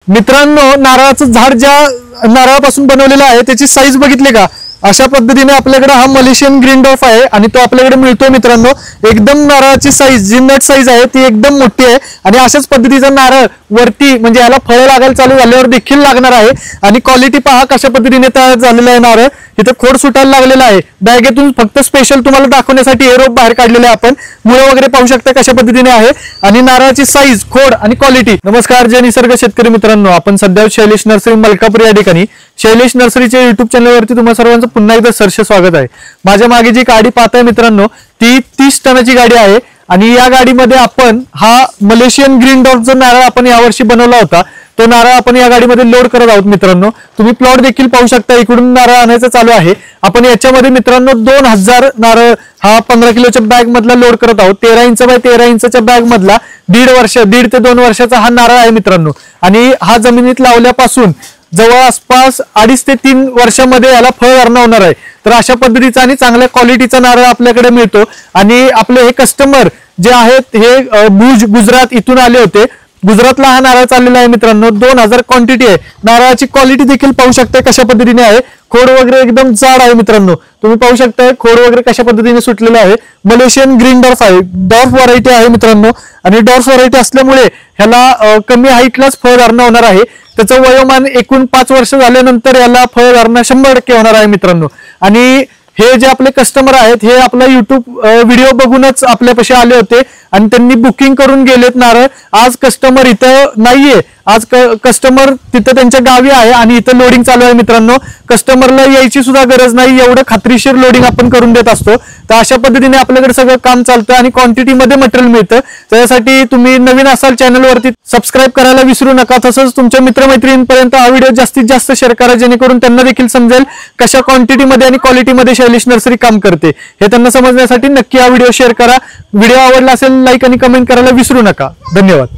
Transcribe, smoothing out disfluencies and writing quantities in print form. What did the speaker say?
मित्रांनो, नारळाचं झाड ज्या नारळापासून बनवलेलं आहे त्याची साईज बघितली का? अशा पद्धतीने आपल्याकडे हा मलेशियन ग्रीन डॉर्फ आहे आणि तो आपल्याकडे मिळतोय मित्रांनो. एकदम नारळाची साईज जी नट साईज आहे ती एकदम मोठी आहे आणि अशाच पद्धतीचा नारळ वरती म्हणजे याला फळं लागायला चालू झाल्यावर देखील लागणार आहे. आणि क्वालिटी पहा कशा पद्धतीने तयार झालेला आहे नारळ. इथं खोड सुटायला लागलेला आहे. बॅगेतून फक्त स्पेशल तुम्हाला दाखवण्यासाठी हे रोप बाहेर काढलेले आहे आपण. मुळं वगैरे पाहू शकता कशा पद्धतीने आहे आणि नारळाची साईज, खोड आणि क्वालिटी. नमस्कार जय निसर्ग शेतकरी मित्रांनो, आपण सध्या शैलेश नर्सरी मलकापूर या ठिकाणी. शैलेश नर्सरीच्या युट्यूब चॅनलवरती तुम्हा सर्वांचं पुन्हा एकदा सहर्ष स्वागत आहे. माझ्या मागे जी गाडी पाहताय मित्रांनो ती 30 टनाची गाडी आहे आणि या गाडीमध्ये आपण हा मलेशियन ग्रीन डॉर्फ जो नारळ आपण यावर्षी बनवला होता तो नारळ आपण या गाडीमध्ये लोड करत आहोत मित्रांनो. तुम्ही प्लॉट देखील पाहू शकता, इकडून नारळ आणायचं चालू आहे. आपण याच्यामध्ये मित्रांनो 2000 नारळ हा 15 किलोच्या बॅग मधला लोड करत आहोत. 13 इंच बाय 13 इंचच्या बॅग मधला 1.5 ते 2 वर्षाचा हा नारळ आहे मित्रांनो. आणि हा जमिनीत लावल्यापासून जवळपास 2.5 ते 3 वर्षामध्ये याला फळधारणा होणार आहे. तर अशा पद्धतीचा आणि चांगल्या क्वालिटीचा नारळ आपल्याकडे मिळतो. आणि आपले हे कस्टमर जे आहेत हे भुज गुजरात इथून आले होते. गुजरातला हा नारळ चाललेला आहे मित्रांनो. 2000 क्वांटिटी आहे. नारळाची क्वालिटी देखील पाहू शकता कशा पद्धतीने आहे. खोड वगैरे एकदम जाड आहे मित्रांनो. तुम्ही पाहू शकता खोड वगैरे कशा पद्धतीने सुटलेलं आहे. मलेशियन ग्रीन डॉर्फ आहे, डॉर्फ व्हरायटी आहे मित्रांनो. आणि डॉर्फ व्हरायटी असल्यामुळे ह्याला कमी हाईटलाच फळधारणा होणार आहे. त्याचं वयोमान एकूण 5 वर्ष झाल्यानंतर याला फळधारणा 100% होणार आहे मित्रांनो. आणि हे जे आपले कस्टमर आहेत हे आपला युट्यूब व्हिडिओ बघूनच आपल्यापाशी आले होते आणि त्यांनी बुकिंग करून गेलेत नारळ. आज कस्टमर इथं नाहीये, आज कस्टमर तिथं त्यांच्या गावी आहे आणि इथं लोडिंग चालू आहे मित्रांनो. कस्टमरला यायची सुद्धा गरज नाही, एवढं खात्रीशीर लोडिंग आपण करून देत असतो. तर अशा पद्धतीने आपल्याकडे सगळं काम चालतं आणि क्वांटिटीमध्ये मटेरियल मिळतं. त्यासाठी तुम्ही नवीन असाल चॅनलवरती सबस्क्राईब करायला विसरू नका. तसंच तुमच्या मित्रमैत्रिणींपर्यंत हा व्हिडिओ जास्तीत जास्त शेअर करा, जेणेकरून त्यांना देखील समजेल कशा क्वांटिटीमध्ये आणि क्वालिटीमध्ये शैलेश नर्सरी काम करते हे त्यांना समजण्यासाठी नक्की हा व्हिडिओ शेअर करा. व्हिडिओ आवडला असेल लाईक आणि कमेंट करायला विसरू नका. धन्यवाद.